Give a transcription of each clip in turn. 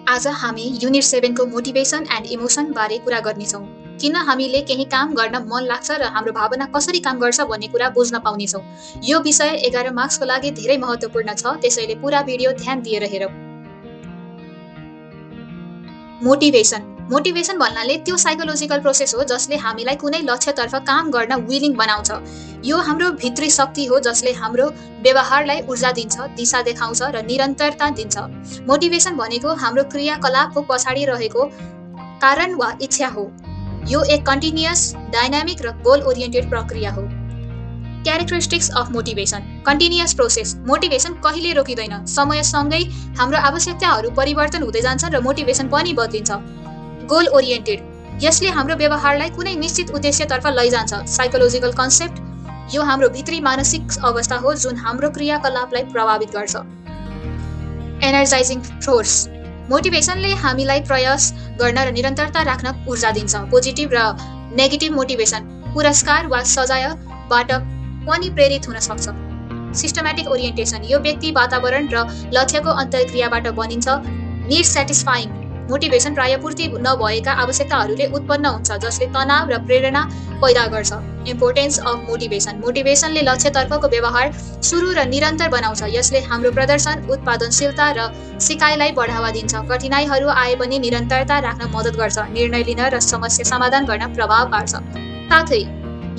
आज हामी युनिट 7 को मोटिभेसन एन्ड इमोसन बारे कुरा गर्नेछौँ। किन हामीले केही काम गर्न मन लाग्छ र हाम्रो भावना कसरी काम गर्छ भन्ने कुरा बुझ्न पाउनेछौँ। यो विषय 11 मार्क्सको लागि धेरै महत्त्वपूर्ण छ, त्यसैले पुरा भिडियो ध्यान दिएर हेरौँ। मोटिभेसन भन्नाले त्यो साइकोलोजिकल प्रोसेस हो जसले हामीलाई कुनै लक्ष्यतर्फ काम गर्न विलिङ बनाउँछ। यो हाम्रो भित्री शक्ति हो जसले हाम्रो व्यवहारलाई ऊर्जा दिन्छ, दिशा देखाउँछ र निरन्तरता दिन्छ। मोटिभेसन भनेको हाम्रो क्रियाकलापको पछाडि रहेको कारण वा इच्छा हो। यो एक कन्टिन्युअस, डाइनामिक र गोल ओरिएन्टेड प्रक्रिया हो। Characteristics of motivation. Continuous process. Motivation कहिले रोकिँदैन। समयसँगै हाम्रो आवश्यकताहरू परिवर्तन हुँदै जान्छन् र मोटिभेसन पनि बदलिन्छ। Goal oriented. यसले हाम्रो व्यवहारलाई कुनै निश्चित उद्देश्यतर्फ लैजान्छ। Psychological concept. यो हाम्रो भित्री मानसिक अवस्था हो जुन हाम्रो क्रियाकलापलाई प्रभावित गर्छ। एनर्जाइजिङ फोर्स। मोटिभेसनले हामीलाई प्रयास गर्न र निरन्तरता राख्न ऊर्जा दिन्छ। पोजिटिभ र नेगेटिभ मोटिभेसन। पुरस्कार वा सजायबाट पनि प्रेरित हुन सक्छ। Systematic orientation. यो व्यक्ति, वातावरण र लक्ष्यको अन्तर्क्रियाबाट बनिन्छ। Need satisfying. मोटिभेसन प्राय पूर्ति नभएका आवश्यकताहरूले उत्पन्न हुन्छ जसले तनाव र प्रेरणा पैदा गर्छ। Importance of motivation. मोटिभेसनले लक्ष्यतर्फको व्यवहार सुरु र निरन्तर बनाउँछ। यसले हाम्रो प्रदर्शन, उत्पादनशीलता र सिकाइलाई बढावा दिन्छ। कठिनाइहरू आए पनि निरन्तरता राख्न मद्दत गर्छ। निर्णय लिन र समस्या समाधान गर्न प्रभाव पार्छ। साथै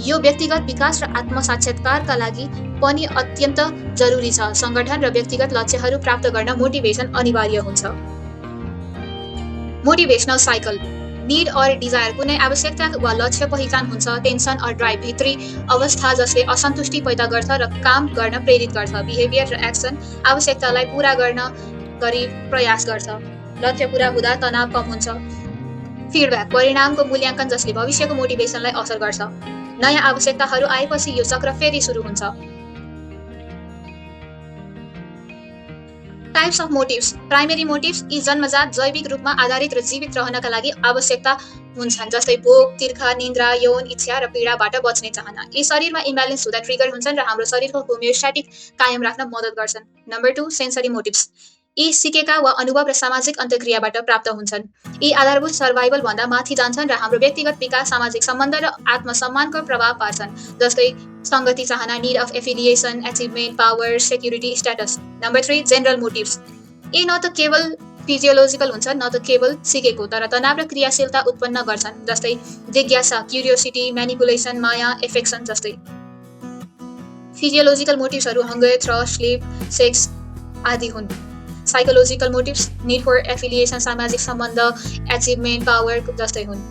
यो व्यक्तिगत विकास र आत्मसाक्षात्कारका लागि पनि अत्यन्त जरुरी छ। संगठन र व्यक्तिगत लक्ष्यहरू प्राप्त गर्न मोटिभेसन अनिवार्य हुन्छ। Motivational cycle. Need or desire. कुनै आवश्यकता वा लक्ष्य पहिचान हुन्छ। Tension or drive. भित्री अवस्था जसले असन्तुष्टि पैदा गर्छ र काम गर्न प्रेरित गर्छ। बिहेभियर र एक्सन। आवश्यकतालाई पूरा गर्न गरी प्रयास गर्छ। लक्ष्य पूरा हुँदा तनाव कम हुन्छ। फिडब्याक। परिणामको मूल्याङ्कन जसले भविष्यको मोटिभेसनलाई असर गर्छ। नयाँ आवश्यकताहरू आएपछि यो चक्र फेरि सुरु हुन्छ। Types of motives. Primary motives यी जन्मजात, जैविक रूपमा आधारित र जीवित रहनका लागि आवश्यकता हुन्छन्, जस्तै भोक, तिर्खा, निन्द्रा, यौन इच्छा र पीडाबाट बच्ने चाहना। यी शरीरमा इम्ब्यालेन्स हुँदा ट्रिगर हुन्छन् र हाम्रो शरीरको होमियोस्ट्याटिक कायम राख्न मद्दत गर्छन्। Number 2, sensory motives. यी सिकेका वा अनुभव र सामाजिक अन्तर्क्रियाबाट प्राप्त हुन्छन्। यी आधारभूत सर्भाइभल भन्दा माथि जान्छन् र हाम्रो व्यक्तिगत विकास, सामाजिक सम्बन्ध र आत्मसम्मानको प्रभाव पार्छन्, जस्तै संगति चाहना, need of affiliation, achievement, power, security, status. Number 3, general motives. यी न त केवल फिजियोलोजिकल हुन्छन् न त केवल सिकेको, तर तनाव र क्रियाशीलता उत्पन्न गर्छन्, जस्तै जिज्ञासा, क्युरियोसिटी, म्यानिपुलेसन, माया, एफेक्सन जस्तै। फिजियोलोजिकल मोटिभ्सहरू हङ्गर, थ्रस्ट, स्लिप, सेक्स आदि हुन्। Psychological motives need for affiliation, सामाजिक सम्बन्ध, अचिभमेन्ट, पावर जस्तै हुन्।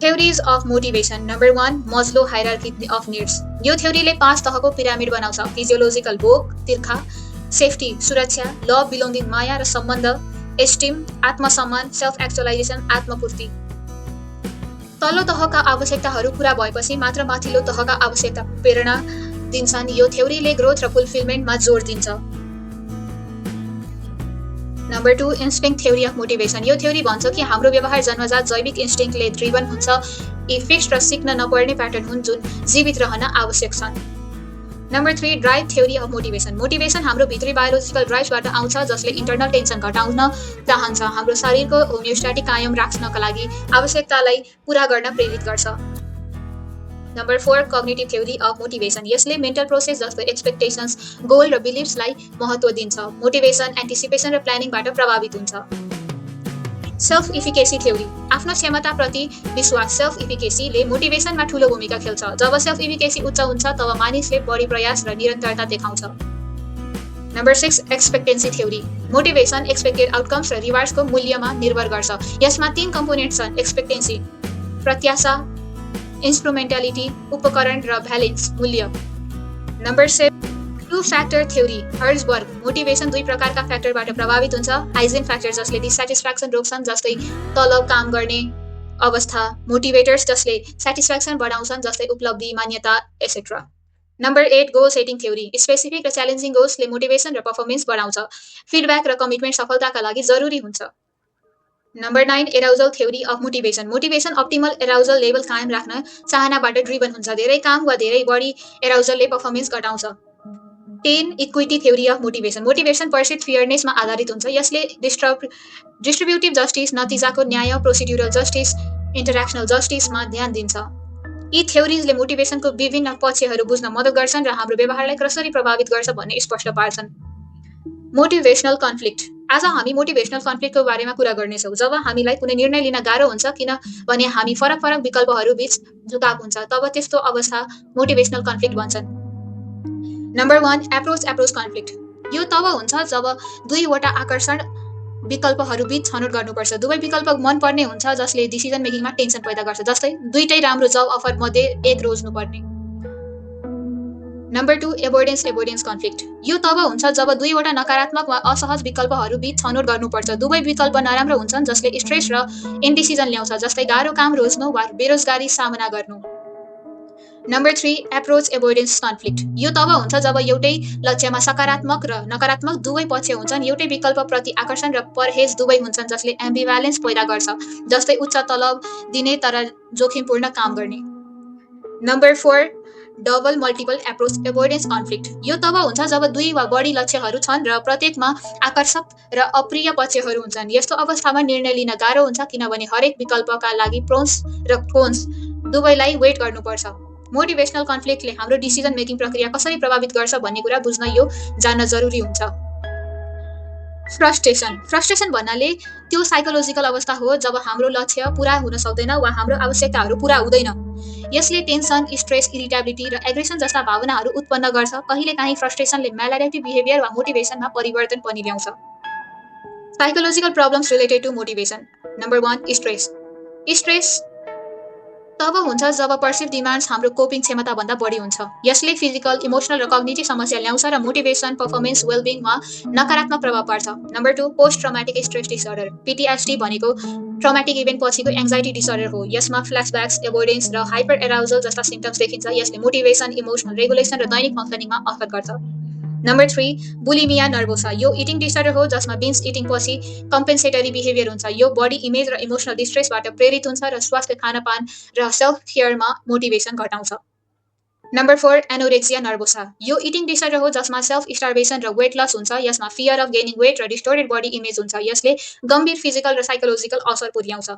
Theories of motivation. Number 1, Maslow hierarchy of needs. यो थ्योरीले 5 तहको पिरामिड बनाउँछ। फिजियोलोजिकल भोक, तिर्खा, सेफ्टी, सुरक्षा, लभ, बिलोङ्गिङ, माया र सम्बन्ध, एस्टिम, आत्मसम्मान, सेल्फ एक्चुअलाइजेसन, आत्मपूर्ति। तल्लो तहका आवश्यकताहरू पूरा भएपछि मात्र माथिल्लो तहका आवश्यकता प्रेरणा दिन्छन्। यो थ्योरीले ग्रोथ र फुलफिलमेन्टमा जोड दिन्छ। Number 2, instinct theory of motivation. यो थ्योरी भन्छ कि हाम्रो व्यवहार जन्मजात जैविक इन्स्टिङ्क्टले ड्रिभन हुन्छ। यी फिक्स्ड र सिक्न नपर्ने प्याटर्न हुन् जुन जीवित रहन आवश्यक छन्। Number 3, drive theory of motivation. Motivation हाम्रो भित्री बायोलोजिकल ड्राइभ्सबाट आउँछ जसले इन्टर्नल टेन्सन घटाउन चाहन्छ, हाम्रो शरीरको होमियोस्ट्याटिक कायम राख्नका लागि आवश्यकतालाई पूरा गर्न प्रेरित गर्छ। Number 4, cognitive theory of motivation. यसले मेन्टल प्रोसेस जस्तो एक्सपेक्टेसन्स, गोल र बिलिफ्सलाई महत्त्व दिन्छ। मोटिभेसन एन्टिसिपेसन र प्लानिङबाट प्रभावित हुन्छ। Self efficacy theory. आफ्नो क्षमताप्रति विश्वास, सेल्फ इफिकेसीले मोटिभेसनमा ठूलो भूमिका खेल्छ। जब सेल्फ इफिकेसी उच्च हुन्छ तब मानिसले बढी प्रयास र निरन्तरता देखाउँछ। Number 6, expectancy theory. Motivation expected outcomes र रिवार्ड्सको मूल्यमा निर्भर गर्छ। यसमा 3 कम्पोनेन्ट छन्: एक्सपेक्टेन्सी, प्रत्याशा, इन्स्ट्रुमेन्टालिटी, उपकरण र भ्यालेन्स, मूल्य। Number 7, 2 factor theory, Herzberg. Motivation 2 प्रकारका फ्याक्टरबाट प्रभावित हुन्छ। हाइजेन फ्याक्टर जसले डिसस्याटिस्फ्याक्सन रोक्छन्, जस्तै तलब, काम गर्ने अवस्था। मोटिभेटर्स जसले स्याटिस्फ्याक्सन बढाउँछन्, जस्तै उपलब्धि, मान्यता, etcetera. Number 8, goal setting theory. Specific र च्यालेन्जिङ गोल्सले मोटिभेसन र पर्फर्मेन्स बढाउँछ। फिडब्याक र कमिटमेन्ट सफलताका लागि जरुरी हुन्छ। Number 9, arousal theory of motivation. Motivation optimal arousal level कायम राख्न चाहनाबाट ड्रिभन हुन्छ। धेरै काम वा धेरै बढी एराउजलले पर्फर्मेन्स घटाउँछ। 10 equity theory of motivation motivation perceived फेयरनेसमा आधारित हुन्छ यसले डिस्ट्रिब्युटिभ जस्टिस नतिजाको न्याय प्रोसिड्युरल जस्टिस इन्टरेक्सनल जस्टिसमा ध्यान दिन्छ यी थ्योरिजले मोटिभेसनको विभिन्न पक्षहरू बुझ्न मद्दत गर्छन् र हाम्रो व्यवहारलाई कसरी प्रभावित गर्छ भन्ने स्पष्ट पार्छन् मोटिभेसनल कन्फ्लिक्ट आज हामी मोटिभेसनल कन्फ्लिक्टको बारेमा कुरा गर्नेछौँ जब हामीलाई कुनै निर्णय लिन गाह्रो हुन्छ किनभने हामी फरक फरक विकल्पहरू बीच झुकाव हुन्छ तब त्यस्तो अवस्था मोटिभेसनल कन्फ्लिक्ट भन्छन् नम्बर 1 एप्रोच कन्फ्लिक्ट यो तब हुन्छ जब दुईवटा आकर्षण विकल्पहरू बीच छनौट गर्नुपर्छ दुवै विकल्प मन पर्ने हुन्छ जसले डिसिजन मेकिङमा टेन्सन पैदा गर्छ जस्तै दुईटै राम्रो जब अफर मध्ये एक रोज्नुपर्ने नम्बर 2 एभोइडेन्स कन्फ्लिक्ट यो तब हुन्छ जब दुईवटा नकारात्मक वा असहज विकल्पहरू बीच छनौट गर्नुपर्छ दुवै विकल्प नराम्रो हुन्छन् जसले स्ट्रेस र इन्डिसिजन ल्याउँछ जस्तै गाह्रो काम रोज्नु वा बेरोजगारी सामना गर्नु नम्बर 3 एप्रोच एभोइडेन्स कन्फ्लिक्ट यो तब हुन्छ जब एउटै लक्ष्यमा सकारात्मक र नकारात्मक दुवै पक्ष हुन्छन् एउटै विकल्प प्रति आकर्षण र परहेज दुवै हुन्छन् जसले एम्बिभ्यालेन्स पैदा गर्छ जस्तै उच्च तलब दिने तर जोखिमपूर्ण काम गर्ने number 4 double multiple approach avoidance conflict यो तब हुन्छ जब दुई वा बढी लक्ष्यहरू छन् र प्रत्येकमा आकर्षक र अप्रिय पक्षहरू हुन्छन् यस्तो अवस्थामा निर्णय लिन गाह्रो हुन्छ किनभने हरेक विकल्पका लागि प्रोन्स र कोन्स दुवैलाई वेट गर्नुपर्छ मोटिभेसनल कन्फ्लिक्टले हाम्रो डिसिजन मेकिङ प्रक्रिया कसरी प्रभावित गर्छ भन्ने कुरा बुझ्न यो जान्न जरुरी हुन्छ फ्रस्ट्रेसन भन्नाले त्यो साइकोलोजिकल अवस्था हो जब हाम्रो लक्ष्य पूरा हुन सक्दैन वा हाम्रो आवश्यकताहरू पूरा हुँदैन यसले टेन्सन स्ट्रेस इरिटेबिलिटी र एग्रेसन जस्ता भावनाहरू उत्पन्न गर्छ कहिलेकाहीँ फ्रस्ट्रेसनले म्यालाडाइटिभ बिहेभियर वा मोटिभेसनमा परिवर्तन पनि ल्याउँछ psychological problems related to motivation number 1 stress तब हुन्छ जब पर्सिभ डिमान्ड्स हाम्रो कोपिङ क्षमता भन्दा बढी हुन्छ यसले फिजिकल इमोसनल र कग्निटिभ समस्या ल्याउँछ र मोटिभेसन पर्फर्मेन्स वेलबिङमा नकारात्मक प्रभाव पार्छ number 2 post traumatic stress disorder PTSD भनेको ट्रमाटिक इभेन्ट पछिको एङ्जाइटी डिसअर्डर हो यसमा फ्ल्यासब्याक्स एभोइडेन्स र हाइपर एराउजल जस्ता सिम्पटम्स देखिन्छ यसले मोटिभेसन इमोसनल रेगुलेसन र दैनिक फङ्सनिङमा असर गर्छ नम्बर 3 बुलिमिया नर्भोसा यो इटिङ डिसअर्डर हो जसमा बिन्ज इटिङ पछि कम्पेन्सेटरी बिहेभियर हुन्छ यो बडी इमेज र इमोसनल डिस्ट्रेसबाट प्रेरित हुन्छ र स्वास्थ्य खानपान र सेल्फ केयरमा मोटिभेसन घटाउँछ नम्बर 4 एनोरेक्सिया नर्भोसा यो इटिङ डिसअर्डर हो जसमा सेल्फ स्टार्भेसन र वेट लस हुन्छ यसमा फियर अफ गेनिङ वेट र डिस्टोर्टेड बडी इमेज हुन्छ यसले गम्भीर फिजिकल र साइकोलोजिकल असर पुर्याउँछ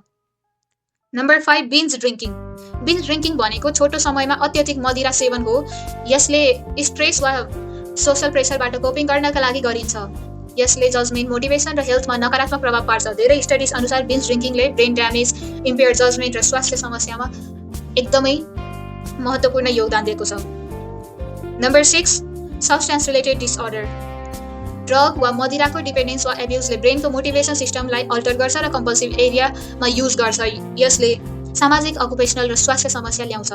नम्बर 5 बिन्ज ड्रिङ्किङ भनेको छोटो समयमा अत्यधिक मदिरा सेवन हो यसले स्ट्रेस वा सोशल प्रेसरबाट कोपिङ गर्नका लागि गरिन्छ यसले जजमेन्ट मोटिभेसन र हेल्थमा नकारात्मक प्रभाव पार्छ धेरै स्टडिज अनुसार बिन्ज ड्रिङ्किङले ब्रेन ड्यामेज इम्पेयर जजमेन्ट र स्वास्थ्य समस्यामा एकदमै महत्त्वपूर्ण योगदान दिएको छ number 6 substance related disorder drug वा मदिराको डिपेन्डेन्स वा एब्युजले ब्रेनको मोटिभेसन सिस्टमलाई अल्टर गर्छ र कम्पल्सिभ एरियामा युज गर्छ यसले सामाजिक अकुपेसनल र स्वास्थ्य समस्या ल्याउँछ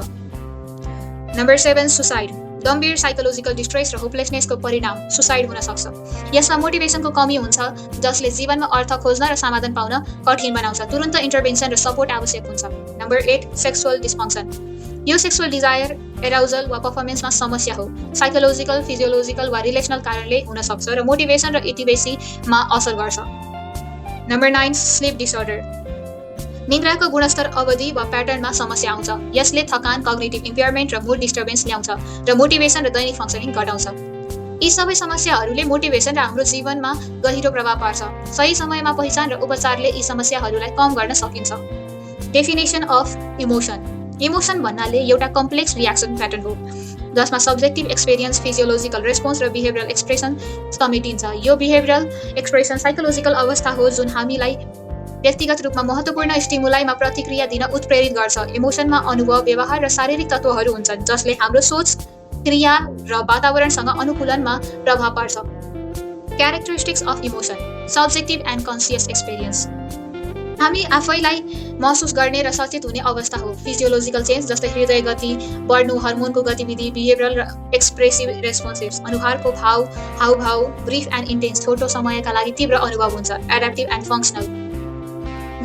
नम्बर 7 सुसाइड गम्भीर साइकोलोजिकल डिस्ट्रेस र होपलेसनेसको परिणाम सुसाइड हुन सक्छ यसमा मोटिभेसनको कमी हुन्छ जसले जीवनमा अर्थ खोज्न र समाधान पाउन कठिन बनाउँछ तुरुन्त इन्टरभेन्सन र सपोर्ट आवश्यक हुन्छ नम्बर 8 सेक्सुअल डिस्फङ्क्सन यो सेक्सुअल डिजायर एराउजल वा पर्फर्मेन्समा समस्या हो साइकोलोजिकल फिजियोलोजिकल वा रिलेसनल कारणले हुन सक्छ र मोटिभेसन र इटिबेसीमा असर गर्छ नम्बर 9 स्लिप डिसअर्डर निद्राको गुणस्तर अवधि वा प्याटर्नमा समस्या आउँछ यसले थकान कग्निटिभ इम्पेयरमेन्ट र मुड डिस्टर्बेन्स ल्याउँछ र मोटिभेसन र दैनिक फङ्सनिङ घटाउँछ यी सबै समस्याहरूले मोटिभेसन र हाम्रो जीवनमा गहिरो प्रभाव पार्छ सही समयमा पहिचान र उपचारले यी समस्याहरूलाई कम गर्न सकिन्छ डेफिनेसन अफ इमोसन भन्नाले एउटा कम्प्लेक्स रियाक्सन प्याटर्न हो जसमा सब्जेक्टिभ एक्सपिरियन्स फिजियोलोजिकल रेस्पोन्स र बिहेभियरल एक्सप्रेसन समेटिन्छ यो बिहेभियरल एक्सप्रेसन साइकोलोजिकल अवस्था हो जुन हामीलाई व्यक्तिगत रूपमा महत्त्वपूर्ण स्टिमुलाईमा प्रतिक्रिया दिन उत्प्रेरित गर्छ इमोसनमा अनुभव व्यवहार र शारीरिक तत्त्वहरू हुन्छन् जसले हाम्रो सोच क्रिया र वातावरणसँग अनुकूलनमा प्रभाव पार्छ characteristics of emotion subjective and conscious experience हामी आफैलाई महसुस गर्ने र सचेत हुने अवस्था हो फिजियोलोजिकल चेन्ज जस्तै हृदय गति बढ्नु हर्मोनको गतिविधि बिहेभियरल र एक्सप्रेसिभ रेस्पोन्सेस अनुहारको हावभाव ब्रिफ एन्ड इन्टेन्स छोटो समयका लागि तीव्र अनुभव हुन्छ एडाप्टिभ एन्ड फङ्सनल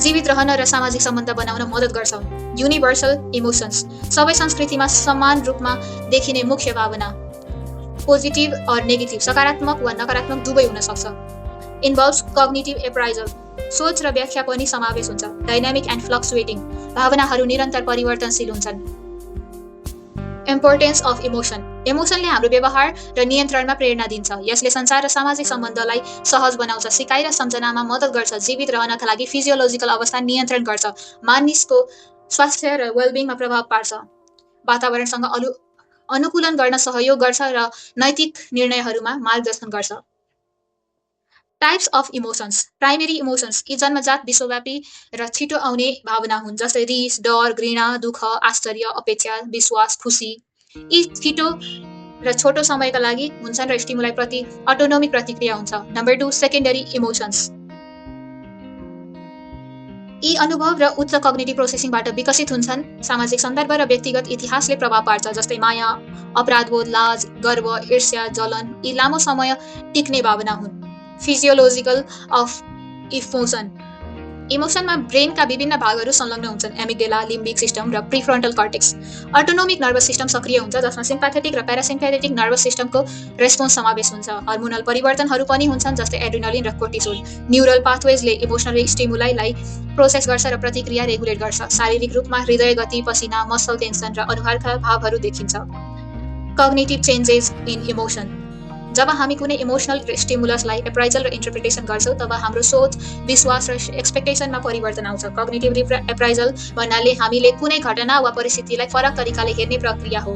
जीवित रहन र सामाजिक सम्बन्ध बनाउन मद्दत गर्छ युनिभर्सल इमोसन्स सबै संस्कृतिमा समान रूपमा देखिने मुख्य भावना पोजिटिभ अर नेगेटिभ सकारात्मक वा नकारात्मक दुवै हुन सक्छ इन्भल्भ्स कग्निटिभ एप्राइजल सोच र व्याख्या पनि समावेश हुन्छ डाइनामिक एन्ड फ्लक्चुएटिङ भावनाहरू निरन्तर परिवर्तनशील हुन्छन् इम्पोर्टेन्स अफ इमोसन। इमोसनले हाम्रो व्यवहार र नियन्त्रणमा प्रेरणा दिन्छ। यसले संसार र सामाजिक सम्बन्धलाई सहज बनाउँछ, सिकाइ र सम्झनामा मद्दत गर्छ, जीवित रहनका लागि फिजियोलोजिकल अवस्था नियन्त्रण गर्छ, मानिसको स्वास्थ्य र वेलबिङमा प्रभाव पार्छ, वातावरणसँग अनुकूलन गर्न सहयोग गर्छ र नैतिक निर्णयहरूमा मार्गदर्शन गर्छ। Types of emotions. Primary emotions यी जन्मजात, विश्वव्यापी र छिटो आउने भावना हुन्, जस्तै रिस, डर, घृणा, दुःख, आश्चर्य, अपेक्षा, विश्वास, खुसी। यी छिटो र छोटो समयका लागि हुन्छन् र स्टिमुलाई प्रति अटोनोमिक प्रतिक्रिया हुन्छ। Number 2 secondary emotions. यी अनुभव र उच्च कग्निटिभ प्रोसेसिङबाट विकसित हुन्छन्। सामाजिक सन्दर्भ र व्यक्तिगत इतिहासले प्रभाव पार्छ, जस्तै माया, अपराधबोध, लाज, गर्व, ईर्ष्या, जलन। यी लामो समय टिक्ने भावना हुन्। Physiological of emotion. इमोसनमा ब्रेनका विभिन्न भागहरू संलग्न हुन्छन्, एमिगडेला, लिम्बिक सिस्टम र prefrontal cortex. Autonomic nervous system सक्रिय हुन्छ, जसमा सिम्प्याथेटिक र प्यारासिम्प्याथेटिक नर्भस सिस्टमको रेस्पोन्स समावेश हुन्छ। हार्मोनल परिवर्तनहरू पनि हुन्छन्, जस्तै एड्रिनलिन र कोर्टिसोल। न्युरल पाथवेजले इमोसनल स्टिमुलाईलाई प्रोसेस गर्छ र प्रतिक्रिया रेगुलेट गर्छ। शारीरिक रूपमा हृदय गति, पसिना, मसल टेन्सन र अनुहारका भावहरू देखिन्छ। Cognitive changes in emotion. जब हामी कुनै इमोसनल स्टिमुलसलाई एप्राइजल र इन्टरप्रिटेसन गर्छौँ, तब हाम्रो सोच, विश्वास र एक्सपेक्टेसनमा परिवर्तन आउँछ। कग्निटिभ एप्राइजल भन्नाले हामीले कुनै घटना वा परिस्थितिलाई फरक तरिकाले हेर्ने प्रक्रिया हो,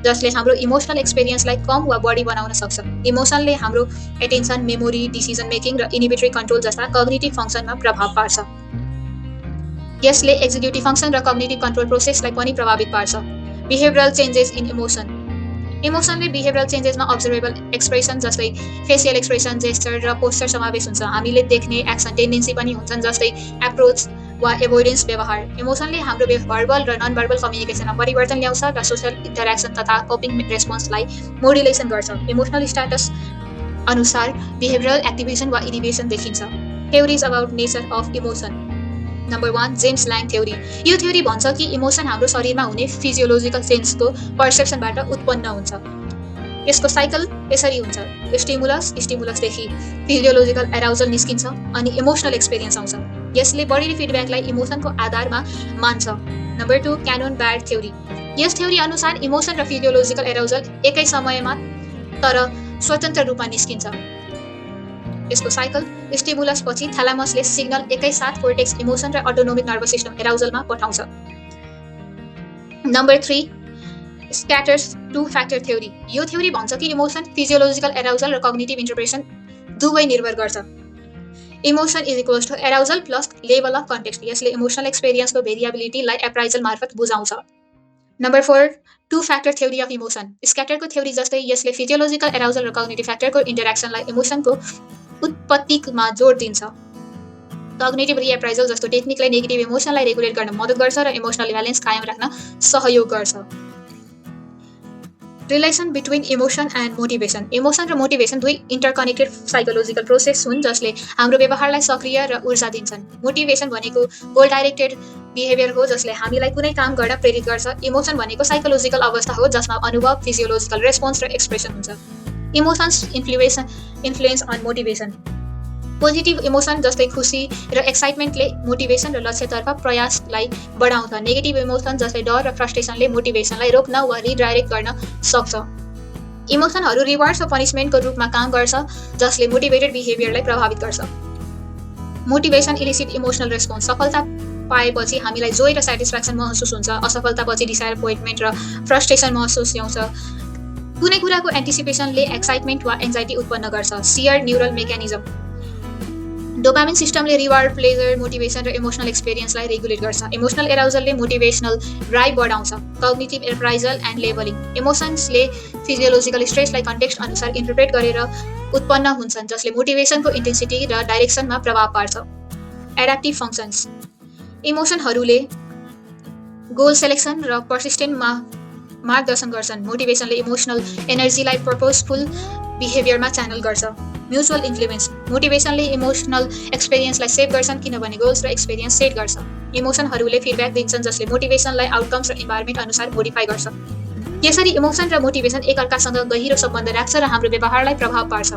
जसले हाम्रो इमोसनल एक्सपिरियन्सलाई कम वा बढी बनाउन सक्छ। इमोसनले हाम्रो एटेन्सन, मेमोरी, डिसिजन मेकिङ र इनिबिटरी कन्ट्रोल जस्ता कग्निटिभ फङ्सनमा प्रभाव पार्छ। यसले एक्जिक्युटिभ फङ्सन र कग्निटिभ कन्ट्रोल प्रोसेसलाई पनि प्रभावित पार्छ। Behavioural changes in emotion. इमोसनले बिहेभियरल चेन्जेसमा अब्जर्भेबल एक्सप्रेसन, जस्तै फेसियल एक्सप्रेसन, जेस्चर र पोस्चर समावेश हुन्छ। हामीले देख्ने एक्सन टेन्डेन्सी पनि हुन्छन्, जस्तै एप्रोच वा एभोइडेन्स व्यवहार। इमोसनले हाम्रो भर्बल र नन भर्बल कम्युनिकेसनमा परिवर्तन ल्याउँछ र सोसियल इन्टरेक्सन तथा कोपिङ रेस्पोन्सलाई मोडुलेसन गर्छ। इमोसनल स्ट्याटस अनुसार बिहेभियरल एक्टिभेसन वा इनिबिसन देखिन्छ। Theories about nature of emotion. Number 1 James ल्याङ थ्योरी। यो थ्योरी भन्छ कि इमोसन हाम्रो शरीरमा हुने फिजियोलोजिकल सेन्सको पर्सेप्सनबाट उत्पन्न हुन्छ। यसको साइकल यसरी हुन्छ: स्टिमुलसदेखि फिजियोलोजिकल एराउजल निस्किन्छ अनि इमोसनल एक्सपिरियन्स आउँछ। यसले बडीले फिडब्याकलाई इमोसनको आधारमा मान्छ। Number 2 Cannon Bard theory. यस थ्योरी अनुसार इमोसन र फिजियोलोजिकल एराउजल एकै समयमा तर स्वतन्त्र रूपमा निस्किन्छ। यसको साइकल स्टिमुलस पछि थ्यालामसले सिग्नल एकैसाथ कोर्टेक्स, इमोसन र अटोनोमिक नर्भस सिस्टम एराउजलमा पठाउँछ। Number 3 स्क्याटर्स 2 factor theory. यो थ्योरी भन्छ कि इमोसन, फिजियोलोजिकल एराउजल र कग्निटिभ इन्टरप्रेसन दुवै निर्भर गर्छ। Emotion is equals to arousal plus level of context. यसले इमोसनल एक्सपिरियन्सको भेरिएबिलिटीलाई एप्राइजल मार्फत बुझाउँछ। Number 4 2 factor theory of emotion. स्क्याटरको थ्योरी जस्तै यसले फिजियोलोजिकल एराउजल र कग्निटिभ फ्याक्टरको इन्टरेक्सनलाई इमोसनको उत्पत्तिमा जोड दिन्छ। कग्निटिभ रिएप्राइजल जस्तो टेक्निकले नेगेटिभ इमोसनलाई रेगुलेट गर्न मद्दत गर्छ र इमोसनल ब्यालेन्स कायम राख्न सहयोग गर्छ। Relation between emotion and motivation. Emotion र मोटिभेसन दुई इन्टरकनेक्टेड साइकोलोजिकल प्रोसेस हुन्, जसले हाम्रो व्यवहारलाई सक्रिय र ऊर्जा दिन्छन्। मोटिभेसन भनेको गोल डाइरेक्टेड बिहेभियर हो, जसले हामीलाई कुनै काम गर्न प्रेरित गर्छ। इमोसन भनेको साइकोलोजिकल अवस्था हो, जसमा अनुभव, फिजियोलोजिकल रेस्पोन्स र एक्सप्रेसन हुन्छ। Emotions influence on motivation. Positive emotion जस्तै खुसी र एक्साइटमेन्टले मोटिभेसन र लक्ष्यतर्फ प्रयासलाई बढाउँछ। नेगेटिभ इमोसन जस्तै डर र फ्रस्ट्रेसनले मोटिभेसनलाई रोक्न वा रिडाइरेक्ट गर्न सक्छ। इमोसनहरू रिवार्ड्स वा पनिसमेन्टको रूपमा काम गर्छ, जसले मोटिभेटेड बिहेभियरलाई प्रभावित गर्छ। Motivation illicit emotional response. सफलता पाएपछि हामीलाई जोय र सेटिस्फ्याक्सन महसुस हुन्छ। असफलतापछि डिसएपोइन्टमेन्ट र फ्रस्ट्रेसन महसुस ल्याउँछ। कुनै कुराको एन्टिसिपेसनले एक्साइटमेन्ट वा एन्जाइटी उत्पन्न गर्छ। सियर न्युरल मेकानिजम। डोपामिन सिस्टमले रिवार्ड, प्लेजर, मोटिभेसन र इमोसनल एक्सपिरियन्सलाई रेगुलेट गर्छ। इमोसनल एराउजलले मोटिभेसनल ड्राइभ बढाउँछ। कग्निटिभ एप्राइजल एन्ड लेभलिङ। इमोसन्सले फिजियोलोजिकल स्ट्रेसलाई कन्टेक्स्ट अनुसार इन्टरप्रेट गरेर उत्पन्न हुन्छन्, जसले मोटिभेसनको इन्टेन्सिटी र डाइरेक्सनमा प्रभाव पार्छ। Adaptive functions. इमोसनहरूले गोल सेलेक्सन र पर्सिस्टेन्टमा मार्गदर्शन गर्छन्। मोटिभेसनले इमोसनल एनर्जीलाई पर्पजफुल बिहेभियरमा च्यानल गर्छ। Mutual influence. मोटिभेसनले इमोसनल एक्सपिरियन्सलाई सेभ गर्छन्, किनभने गोल्स र एक्सपिरियन्स सेट गर्छ। इमोसनहरूले फिडब्याक दिन्छन्, जसले मोटिभेसनलाई आउटकम्स र इन्भाइरोमेन्ट अनुसार मोडिफाई गर्छ। यसरी इमोसन र मोटिभेसन एकअर्कासँग गहिरो सम्बन्ध राख्छ र हाम्रो व्यवहारलाई प्रभाव पार्छ।